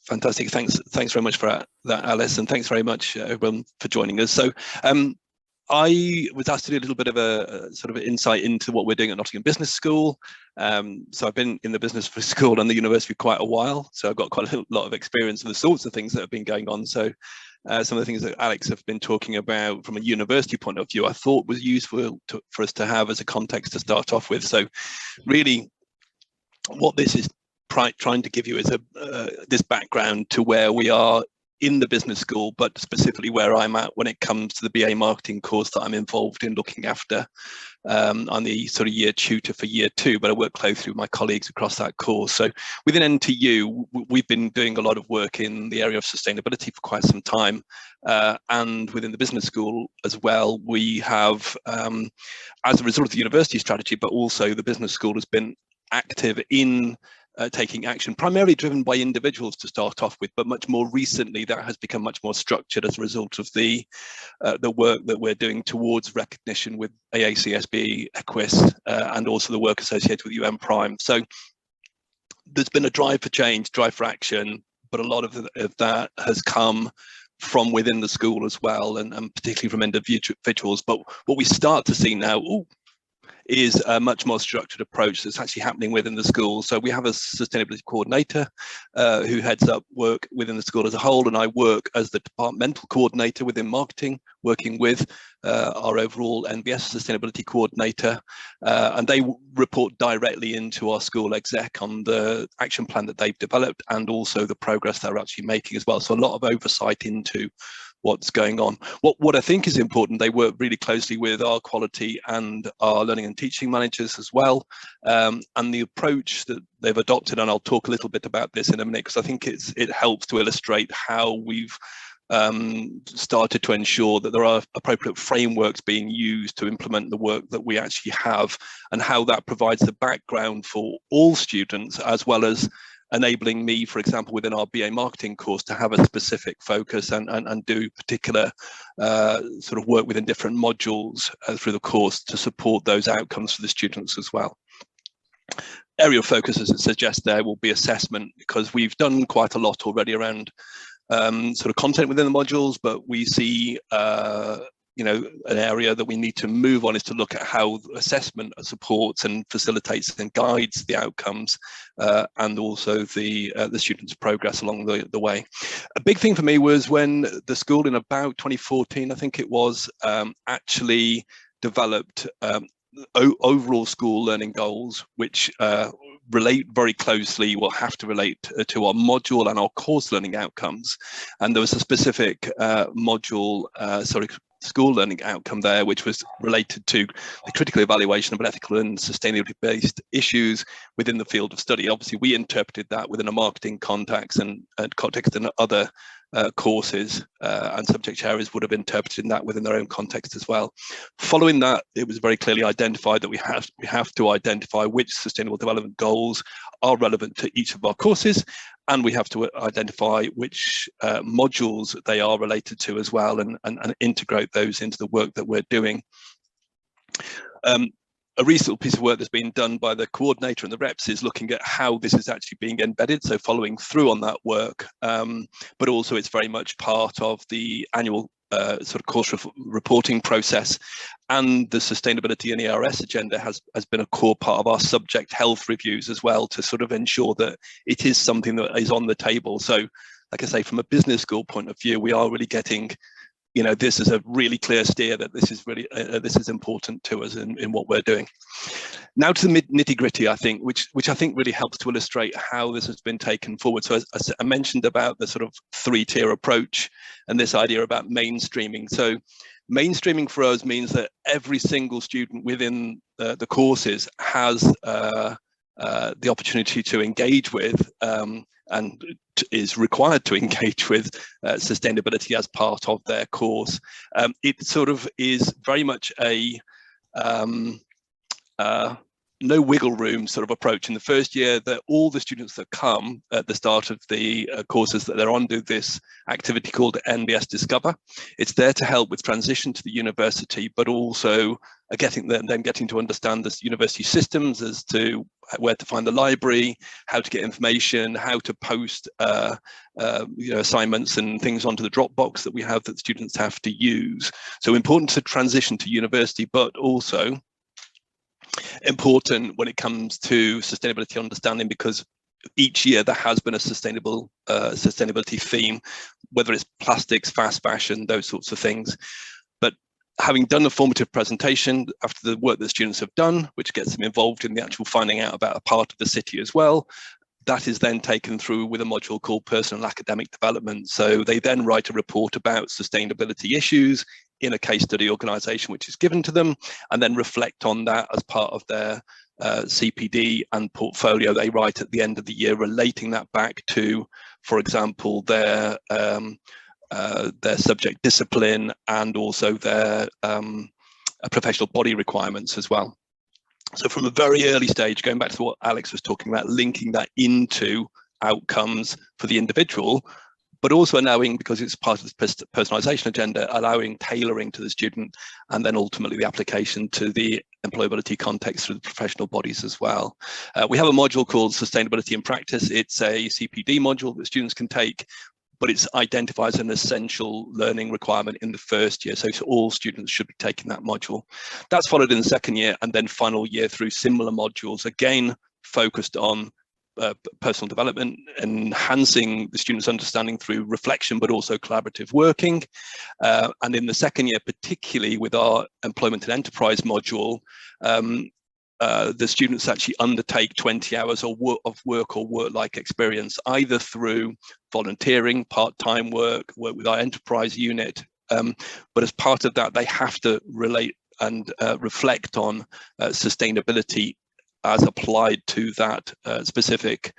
Fantastic. Thanks very much for that, Alice, and thanks very much everyone for joining us. So I was asked to do a little bit of a sort of insight into what we're doing at Nottingham Business School. So I've been in the business school and the university for quite a while, so I've got quite a lot of experience of the sorts of things that have been going on. So some of the things that Alex have been talking about from a university point of view, I thought was useful for us to have as a context to start off with. So really what this is trying to give you is this background to where we are in the business school, but specifically where I'm at when it comes to the BA marketing course that I'm involved in looking after. I'm the sort of year tutor for year 2, but I work closely with my colleagues across that course. So within NTU, we've been doing a lot of work in the area of sustainability for quite some time. And within the business school as well, we have, as a result of the university strategy, but also the business school has been active in taking action, primarily driven by individuals to start off with, but much more recently that has become much more structured as a result of the work that we're doing towards recognition with AACSB, EQUIS, and also the work associated with UN Prime. So there's been a drive for change, drive for action, but a lot of that has come from within the school as well, and particularly from individuals. But what we start to see now, is a much more structured approach that's actually happening within the school. So we have a sustainability coordinator who heads up work within the school as a whole, and I work as the departmental coordinator within marketing, working with our overall NBS sustainability coordinator, and they report directly into our school exec on the action plan that they've developed and also the progress they're actually making as well. So a lot of oversight into what's going on. What I think is important, they work really closely with our quality and our learning and teaching managers as well, and the approach that they've adopted, and I'll talk a little bit about this in a minute because I think it helps to illustrate how we've started to ensure that there are appropriate frameworks being used to implement the work that we actually have, and how that provides the background for all students, as well as enabling me, for example, within our BA marketing course to have a specific focus and do particular sort of work within different modules through the course to support those outcomes for the students as well. Area of focus, as it suggests there, will be assessment, because we've done quite a lot already around sort of content within the modules, but we see you know, an area that we need to move on is to look at how assessment supports and facilitates and guides the outcomes and also the students' progress along the way. A big thing for me was when the school in about 2014, I think it was, actually developed overall school learning goals, which relate very closely, will have to relate to our module and our course learning outcomes. And there was a specific module, school learning outcome there, which was related to the critical evaluation of ethical and sustainability based issues within the field of study. Obviously, we interpreted that within a marketing context and other courses and subject areas would have interpreted that within their own context as well. Following that, it was very clearly identified that we have to identify which sustainable development goals are relevant to each of our courses, and we have to identify which modules they are related to as well, and integrate those into the work that we're doing. A recent piece of work that's been done by the coordinator and the reps is looking at how this is actually being embedded, so following through on that work, but also it's very much part of the annual sort of course reporting process, and the sustainability and ERS agenda has been a core part of our subject health reviews as well, to sort of ensure that it is something that is on the table. So like I say, from a business school point of view, we are really getting, you know, this is a really clear steer that this is really this is important to us in what we're doing. Now to the nitty-gritty, I think, which I think really helps to illustrate how this has been taken forward. So as I mentioned about the sort of 3-tier approach and this idea about mainstreaming. So mainstreaming for us means that every single student within the courses has the opportunity to engage with and is required to engage with sustainability as part of their course. It sort of is very much a no wiggle room sort of approach in the first year, that all the students that come at the start of the courses that they're on do this activity called NBS Discover. It's there to help with transition to the university, but also getting to understand the university systems as to where to find the library, how to get information, how to post assignments and things onto the Dropbox that we have that students have to use. So important to transition to university, but also important when it comes to sustainability understanding, because each year there has been a sustainability theme, whether it's plastics, fast fashion, those sorts of things. But having done a formative presentation after the work that students have done, which gets them involved in the actual finding out about a part of the city as well, that is then taken through with a module called personal academic development. So they then write a report about sustainability issues in a case study organisation which is given to them, and then reflect on that as part of their CPD and portfolio they write at the end of the year, relating that back to, for example, their subject discipline and also their professional body requirements as well. So from a very early stage, going back to what Alex was talking about, linking that into outcomes for the individual, but also allowing, because it's part of the personalisation agenda, allowing tailoring to the student, and then ultimately the application to the employability context through the professional bodies as well. We have a module called Sustainability in Practice. It's a CPD module that students can take, but it's identified as an essential learning requirement in the first year. So all students should be taking that module. That's followed in the second year, and then final year through similar modules, again, focused on personal development, enhancing the students' understanding through reflection, but also collaborative working. And in the second year, particularly with our employment and enterprise module, the students actually undertake 20 hours of work or work-like experience, either through volunteering, part-time work with our enterprise unit. But as part of that, they have to relate and reflect on sustainability as applied to that specific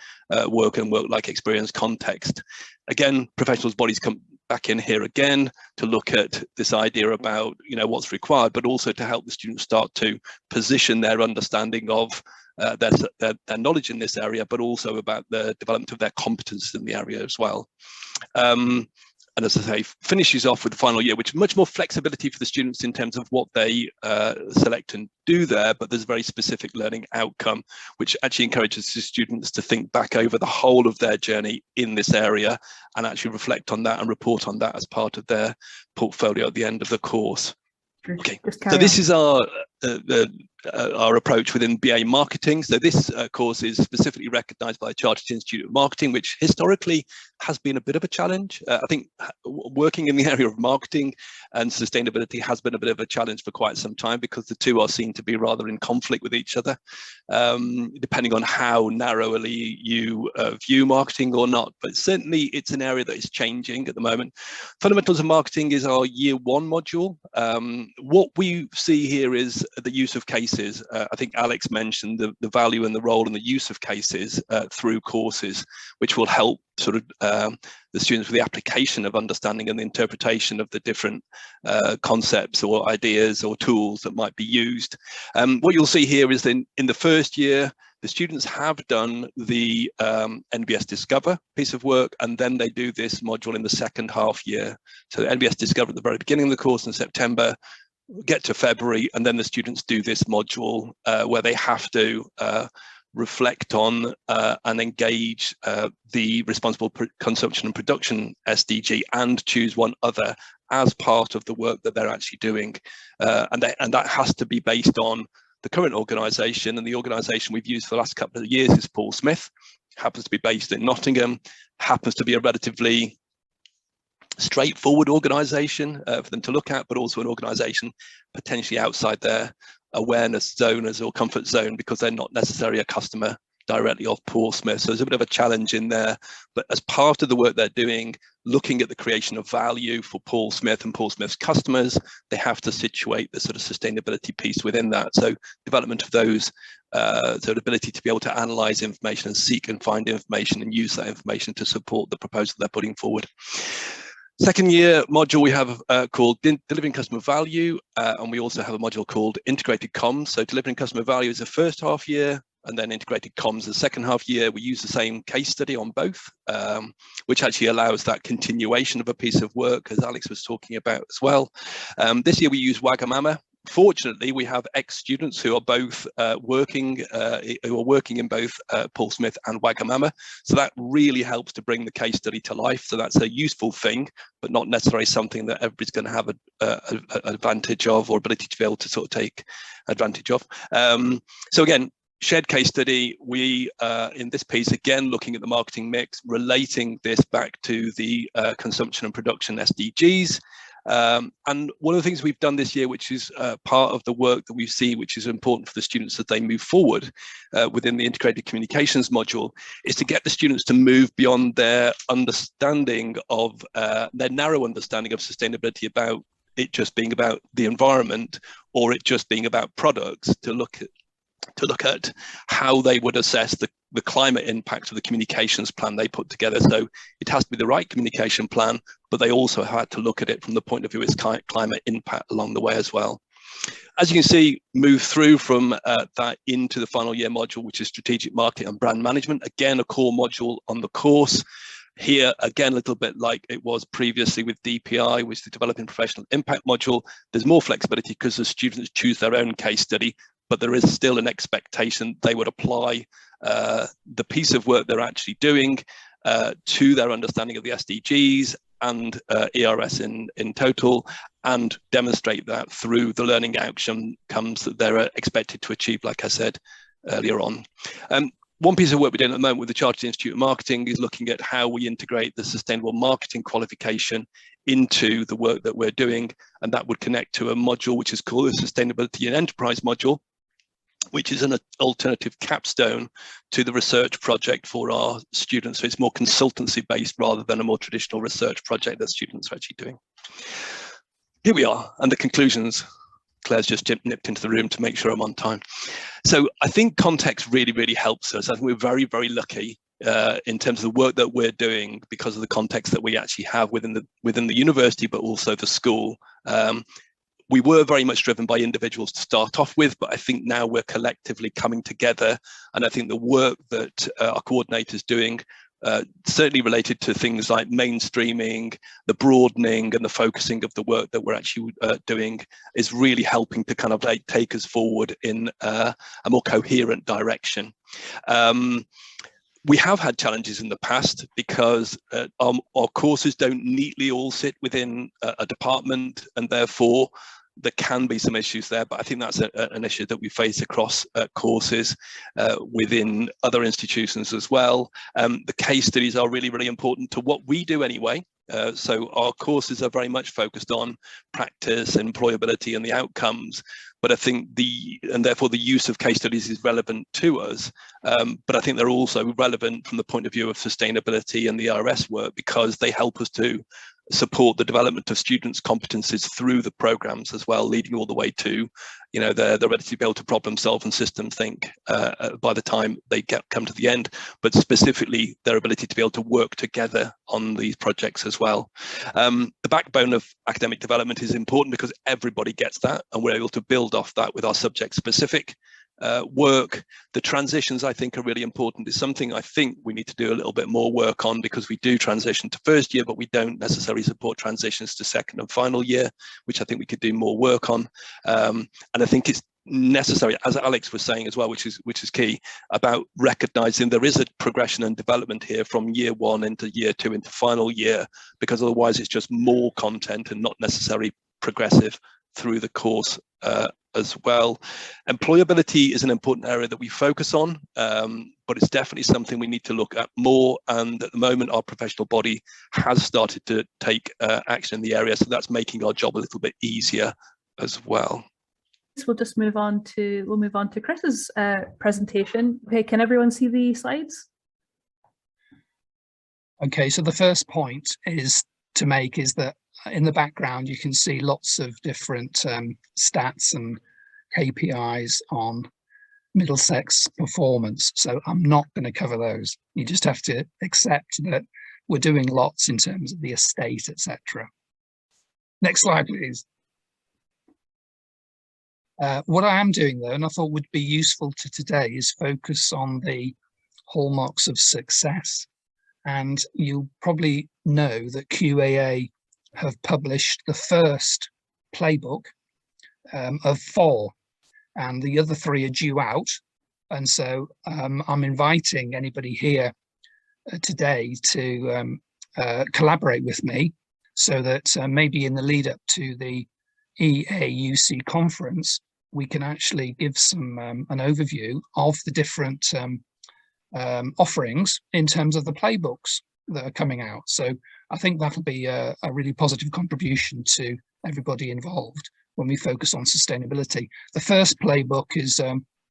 work and work-like experience context. Again, professionals' bodies come back in here again to look at this idea about, what's required, but also to help the students start to position their understanding of their knowledge in this area, but also about the development of their competence in the area as well. And as I say, finishes off with the final year, which is much more flexibility for the students in terms of what they select and do there, but there's a very specific learning outcome, which actually encourages the students to think back over the whole of their journey in this area and actually reflect on that and report on that as part of their portfolio at the end of the course. Okay, so this is our approach within BA Marketing. So this course is specifically recognised by the Chartered Institute of Marketing, which historically has been a bit of a challenge. I think working in the area of marketing and sustainability has been a bit of a challenge for quite some time, because the two are seen to be rather in conflict with each other, depending on how narrowly you view marketing or not. But certainly it's an area that is changing at the moment. Fundamentals of Marketing is our year one module. What we see here is the use of cases. I think Alex mentioned the value and the role and the use of cases through courses, which will help sort of the students with the application of understanding and the interpretation of the different concepts or ideas or tools that might be used. What you'll see here is in the first year, the students have done the NBS Discover piece of work, and then they do this module in the second half year. So NBS Discover at the very beginning of the course in September, get to February, and then the students do this module where they have to reflect on and engage the responsible consumption and production SDG and choose one other as part of the work that they're actually doing. And that has to be based on the current organisation, and the organisation we've used for the last couple of years is Paul Smith, happens to be based in Nottingham, happens to be a relatively straightforward organisation for them to look at, but also an organisation potentially outside their awareness zone or comfort zone, because they're not necessarily a customer directly of Paul Smith. So there's a bit of a challenge in there, but as part of the work they're doing, looking at the creation of value for Paul Smith and Paul Smith's customers, they have to situate the sort of sustainability piece within that. So development of those, so the ability to be able to analyze information and seek and find information and use that information to support the proposal they're putting forward. Second year module we have called Delivering Customer Value, and we also have a module called Integrated Comms. So Delivering Customer Value is the first half year, and then Integrated Comms the second half year. We use the same case study on both, which actually allows that continuation of a piece of work, as Alex was talking about as well. This year we use Wagamama Fortunately, we have ex-students who are both working in both Paul Smith and Wagamama, so that really helps to bring the case study to life. So that's a useful thing, but not necessarily something that everybody's going to have an advantage of, or ability to be able to sort of take advantage of. So again, shared case study. We in this piece again looking at the marketing mix, relating this back to the consumption and production SDGs. And one of the things we've done this year, which is part of the work that we've seen, which is important for the students as they move forward within the integrated communications module, is to get the students to move beyond their understanding of their narrow understanding of sustainability, about it just being about the environment or it just being about products, to look at how they would assess the climate impact of the communications plan they put together. So it has to be the right communication plan, but they also had to look at it from the point of view of its climate impact along the way as well. As you can see, move through from that into the final year module, which is strategic market and brand management. Again, a core module on the course. Here, again, a little bit like it was previously with DPI, which is the Developing Professional Impact module. There's more flexibility because the students choose their own case study, but there is still an expectation they would apply the piece of work they're actually doing to their understanding of the SDGs and ERS in total, and demonstrate that through the learning outcomes that they're expected to achieve, like I said earlier on. One piece of work we're doing at the moment with the Chartered Institute of Marketing is looking at how we integrate the sustainable marketing qualification into the work that we're doing, and that would connect to a module which is called the Sustainability and Enterprise module, which is an alternative capstone to the research project for our students. So it's more consultancy based rather than a more traditional research project that students are actually doing. Here we are, and the conclusions. Claire's just nipped into the room to make sure I'm on time. So I think context really, really helps us. I think we're very, very lucky in terms of the work that we're doing because of the context that we actually have within the university, but also the school. We were very much driven by individuals to start off with, but I think now we're collectively coming together, and I think the work that our coordinator's doing, certainly related to things like mainstreaming, the broadening and the focusing of the work that we're actually doing, is really helping to kind of like take us forward in a more coherent direction. We have had challenges in the past because our courses don't neatly all sit within a department, and therefore there can be some issues there, but I think that's an issue that we face across courses within other institutions as well. The case studies are really, really important to what we do anyway. So our courses are very much focused on practice, employability and the outcomes, but I think and therefore the use of case studies is relevant to us, but I think they're also relevant from the point of view of sustainability and the RS work, because they help us to support the development of students' competencies through the programs as well, leading all the way to, you know, they're ready to be able to problem solve and system think by the time they come to the end, but specifically their ability to be able to work together on these projects as well. The backbone of academic development is important because everybody gets that, and we're able to build off that with our subject specific work. The transitions, I think, are really important. It's something I think we need to do a little bit more work on, because we do transition to first year, but we don't necessarily support transitions to second and final year, which I think we could do more work on. And I think it's necessary, as Alex was saying as well, which is key, about recognizing there is a progression and development here from year one into year two into final year, because otherwise it's just more content and not necessarily progressive through the course as well. Employability is an important area that we focus on, but it's definitely something we need to look at more, and at the moment our professional body has started to take action in the area, so that's making our job a little bit easier as well. We'll just move on to Chris's presentation. Okay, can everyone see the slides? Okay, so the first point is that in the background you can see lots of different stats and KPIs on Middlesex performance, so I'm not going to cover those. You just have to accept that we're doing lots in terms of the estate, etc. Next slide, please. What I am doing though, and I thought would be useful to today, is focus on the hallmarks of success. And you'll probably know that QAA have published the first playbook of 4, and the other 3 are due out. And so I'm inviting anybody here today to collaborate with me, so that maybe in the lead up to the EAUC conference, we can actually give some an overview of the different offerings in terms of the playbooks that are coming out. So I think that'll be a really positive contribution to everybody involved when we focus on sustainability. The first playbook is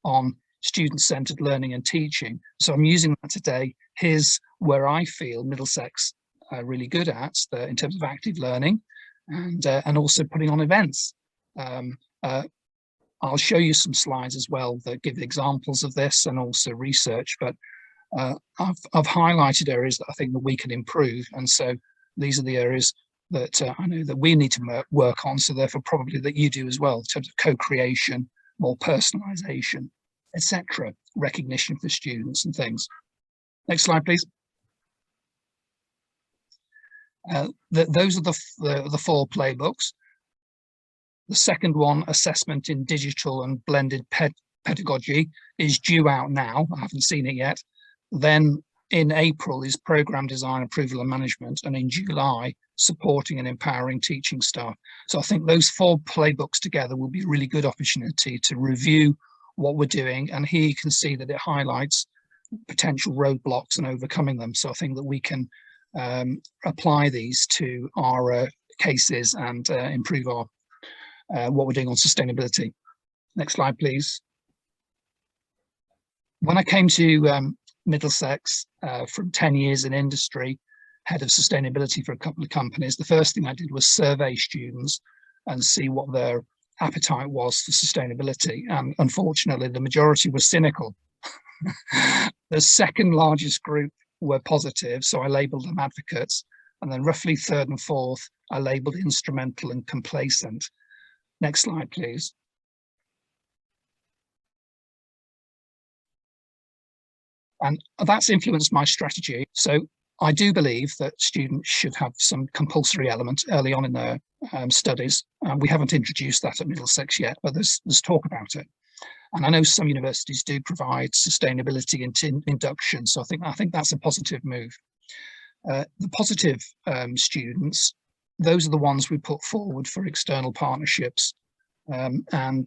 on student-centered learning and teaching. So I'm using that today. Here's where I feel Middlesex are really good at in terms of active learning and also putting on events. I'll show you some slides as well that give examples of this and also research, but I've highlighted areas that I think that we can improve. And so these are the areas that I know that we need to work on. So therefore probably that you do as well, in terms of co-creation, more personalization, etc., recognition for students and things. Next slide, please. Those are the 4 playbooks. The second one, assessment in digital and blended pedagogy, is due out now. I haven't seen it yet. Then in April is program design, approval and management, and in July, supporting and empowering teaching staff. So I think those 4 playbooks together will be a really good opportunity to review what we're doing. And here you can see that it highlights potential roadblocks and overcoming them. So I think that we can apply these to our cases and improve our what we're doing on sustainability. Next slide, please. When I came to Middlesex from 10 years in industry, head of sustainability for a couple of companies, the first thing I did was survey students and see what their appetite was for sustainability. And unfortunately, the majority were cynical. The second largest group were positive, so I labelled them advocates. And then roughly 3rd and 4th, I labelled instrumental and complacent. Next slide, please. And that's influenced my strategy. So I do believe that students should have some compulsory element early on in their studies. We haven't introduced that at Middlesex yet, but there's talk about it. And I know some universities do provide sustainability induction, so I think that's a positive move. The positive students, those are the ones we put forward for external partnerships and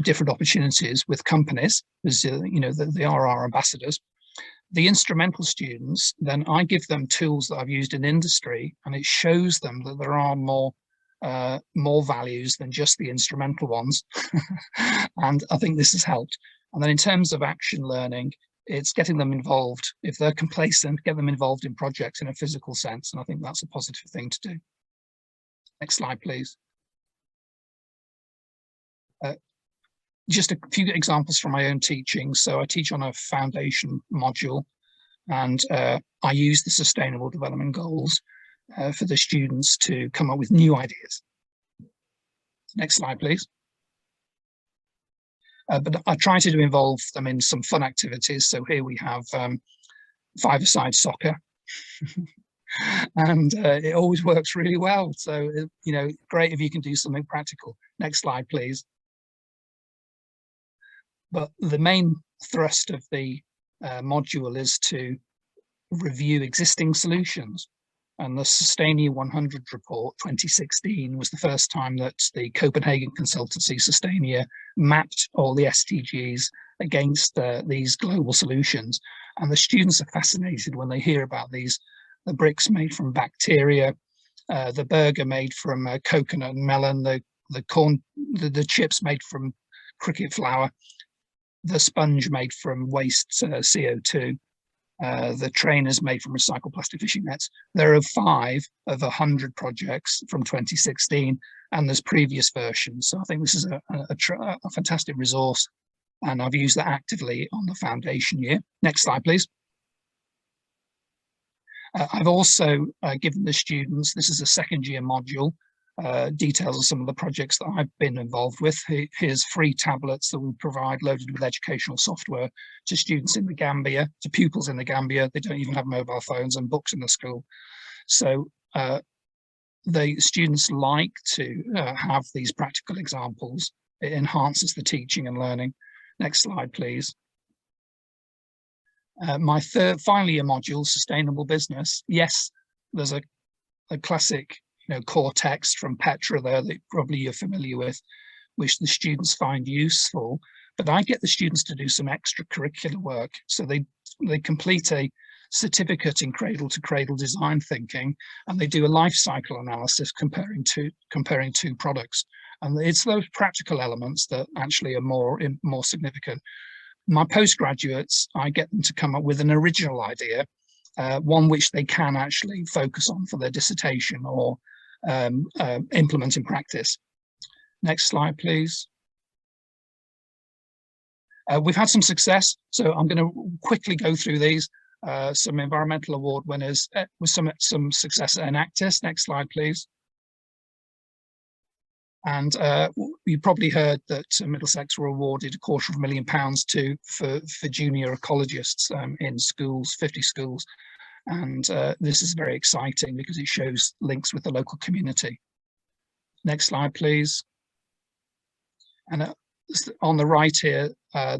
different opportunities with companies, as you know, they are our ambassadors. The instrumental students, then I give them tools that I've used in industry, and it shows them that there are more values than just the instrumental ones. And I think this has helped. And then in terms of action learning, it's getting them involved. If they're complacent, get them involved in projects in a physical sense. And I think that's a positive thing to do. Next slide, please. Just a few examples from my own teaching. So I teach on a foundation module, and I use the Sustainable Development Goals for the students to come up with new ideas. Next slide, please. But I try to involve them in some fun activities. So here we have 5-a-side soccer. And it always works really well. So, you know, great if you can do something practical. Next slide, please. But the main thrust of the module is to review existing solutions. And the Sustainia 100 report 2016 was the first time that the Copenhagen consultancy Sustainia mapped all the SDGs against these global solutions. And the students are fascinated when they hear about these, the bricks made from bacteria, the burger made from coconut and melon, the corn, the chips made from cricket flour, the sponge made from waste CO2, the trainers made from recycled plastic fishing nets. There are 5 of 100 projects from 2016, and there's previous versions. So I think this is a fantastic resource, and I've used that actively on the foundation year. Next slide, please. I've also given the students, this is a 2nd year module, details of some of the projects that I've been involved with. Here's free tablets that we provide loaded with educational software to students in the Gambia, to pupils in the Gambia. They don't even have mobile phones, and books in the school. So the students like to have these practical examples. It enhances the teaching and learning. Next slide, please. My final year module, sustainable business. Yes, there's a classic, core text from Petra there that probably you're familiar with, which the students find useful. But I get the students to do some extracurricular work. So they complete a certificate in cradle to cradle design thinking, and they do a life cycle analysis comparing two products. And it's those practical elements that actually are more significant. My postgraduates, I get them to come up with an original idea, one which they can actually focus on for their dissertation or implement in practice. Next slide, please. We've had some success, so I'm going to quickly go through these. Some environmental award winners with some success at Enactus. Next slide, please. And you probably heard that Middlesex were awarded £250,000 for junior ecologists in schools, 50 schools. And this is very exciting because it shows links with the local community. Next slide, please. And on the right here,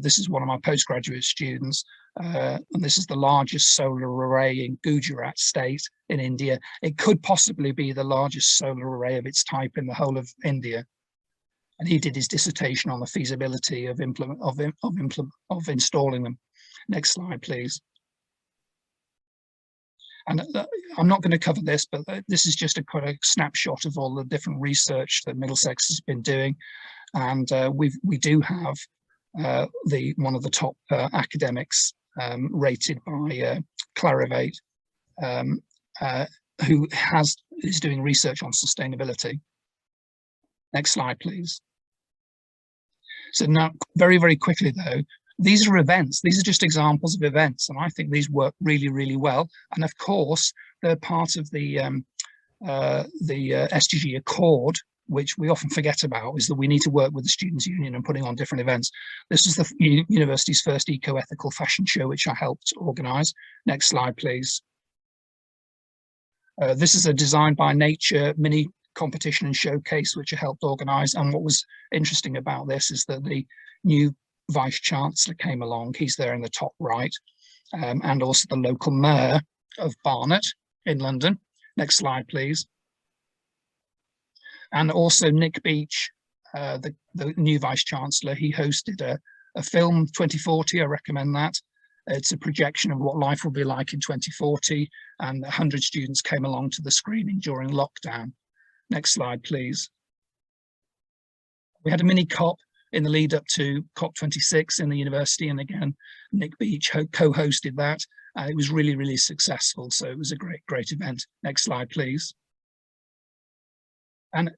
this is one of my postgraduate students, and this is the largest solar array in Gujarat state in India. It could possibly be the largest solar array of its type in the whole of India. And he did his dissertation on the feasibility of installing them. Next slide, please. And I'm not going to cover this, but this is just quite a snapshot of all the different research that Middlesex has been doing. And we do have one of the top academics rated by Clarivate, who is doing research on sustainability. Next slide, please. So now, very, very quickly though, these are events. These are just examples of events, and I think these work really, really well. And of course, they're part of the SDG Accord, which we often forget about, is that we need to work with the Students' Union and putting on different events. This is the university's first eco-ethical fashion show, which I helped organise. Next slide, please. This is a Design by Nature mini competition and showcase, which I helped organise. And what was interesting about this is that the new Vice-Chancellor came along. He's there in the top right, and also the local mayor of Barnet in London. Next slide, please. And also Nick Beach, the new Vice-Chancellor, he hosted a film, 2040, I recommend that. It's a projection of what life will be like in 2040, and 100 students came along to the screening during lockdown. Next slide, please. We had a mini COP in the lead up to COP26 in the university, and again, Nick Beach co-hosted that. It was really, really successful, so it was a great event. Next slide, please. And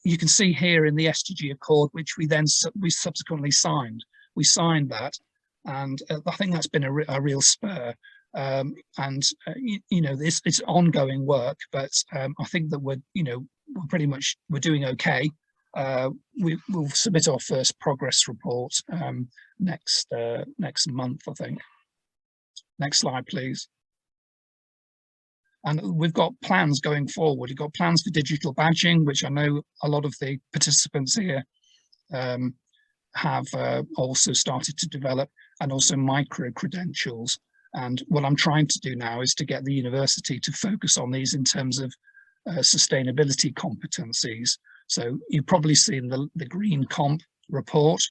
you can see here in the SDG Accord, which we subsequently signed. We signed that, and I think that's been a real spur. It's ongoing work, but I think that we're doing okay. We'll submit our first progress report next month, I think. Next slide, please. And we've got plans going forward. We've got plans for digital badging, which I know a lot of the participants here have also started to develop, and also micro credentials. And what I'm trying to do now is to get the university to focus on these in terms of sustainability competencies. So you've probably seen the Green Comp report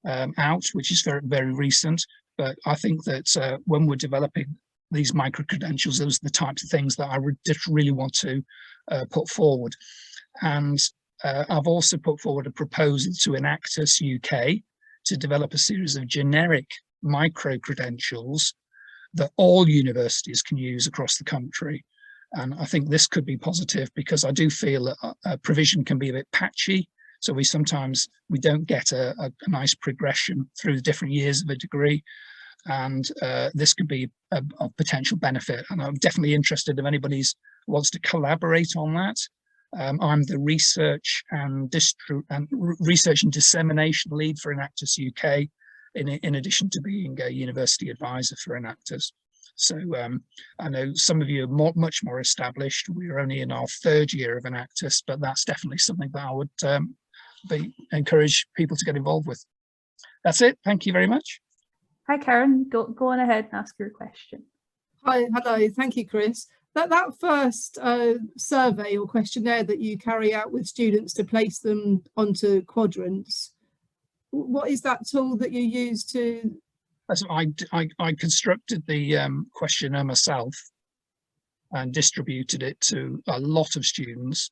out, which is very, very recent. But I think that when we're developing these micro credentials, those are the types of things that I just really want to put forward. And I've also put forward a proposal to Enactus UK to develop a series of generic micro credentials that all universities can use across the country. And I think this could be positive, because I do feel that provision can be a bit patchy. So we don't get a nice progression through the different years of a degree. And this could be a potential benefit. And I'm definitely interested if anybody wants to collaborate on that. I'm the research and dissemination lead for Enactus UK, in addition to being a university advisor for Enactus. So I know some of you are much more established. We're only in our 3rd year of Enactus, but that's definitely something that I would encourage people to get involved with. That's it. Thank you very much. Hi, Karen. Go on ahead and ask your question. Hi, hello. Thank you, Chris. That first survey or questionnaire that you carry out with students to place them onto quadrants, what is that tool that you use to? So I constructed the questionnaire myself and distributed it to a lot of students,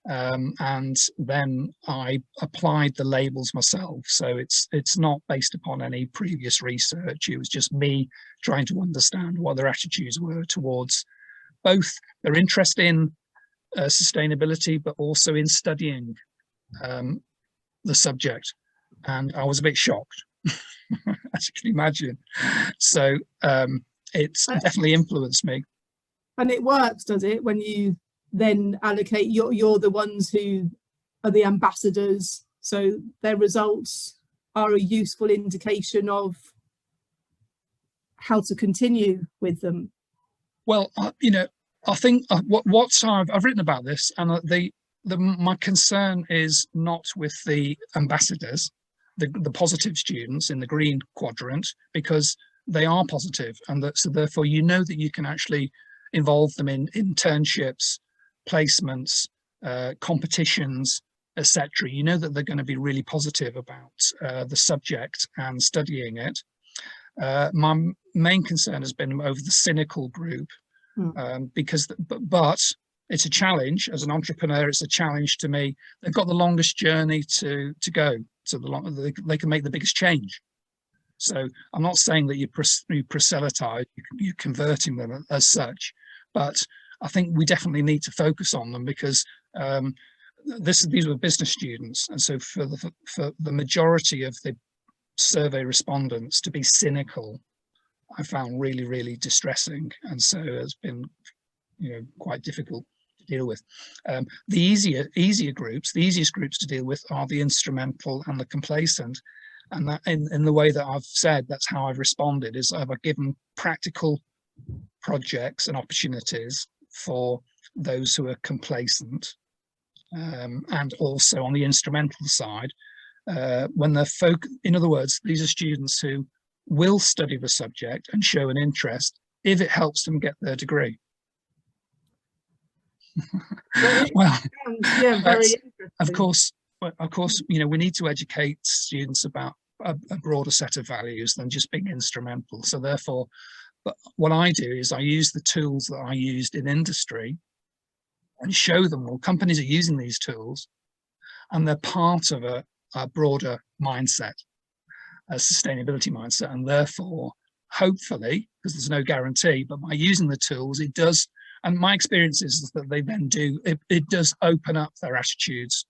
and then I applied the labels myself. So it's not based upon any previous research. It was just me trying to understand what their attitudes were towards both their interest in sustainability, but also in studying the subject. And I was a bit shocked, as you can imagine. So it's definitely influenced me. And it works, does it, when you then allocate, you're the ones who are the ambassadors, so their results are a useful indication of how to continue with them? Well, you know, I think what I've written about this, and my concern is not with the ambassadors, the positive students in the green quadrant, because they are positive, and so therefore you know that you can actually involve them in internships, placements, competitions, etc. You know that they're going to be really positive about the subject and studying it. My main concern has been over the cynical group, because but it's a challenge as an entrepreneur. It's a challenge to me. They've got the longest journey to go, so they can make the biggest change. So I'm not saying that you proselytize, you're converting them as such, but I think we definitely need to focus on them, because these were business students, and so for the majority of the survey respondents to be cynical, I found really, really distressing, and so it's been, you know, quite difficult to deal with. The easier groups, the easiest groups to deal with are the instrumental and the complacent, and that in the way that I've said, that's how I've responded, is I've given practical projects and opportunities for those who are complacent, and also on the instrumental side, when they're in other words, these are students who will study the subject and show an interest if it helps them get their degree. Well, yeah, very interesting. Of course, you know, we need to educate students about a broader set of values than just being instrumental. So therefore, but what I do is I use the tools that I used in industry and show them, well, companies are using these tools and they're part of a broader mindset, a sustainability mindset, and therefore, hopefully, because there's no guarantee, but by using the tools, it does, and my experience is that they then do, it does open up their attitudes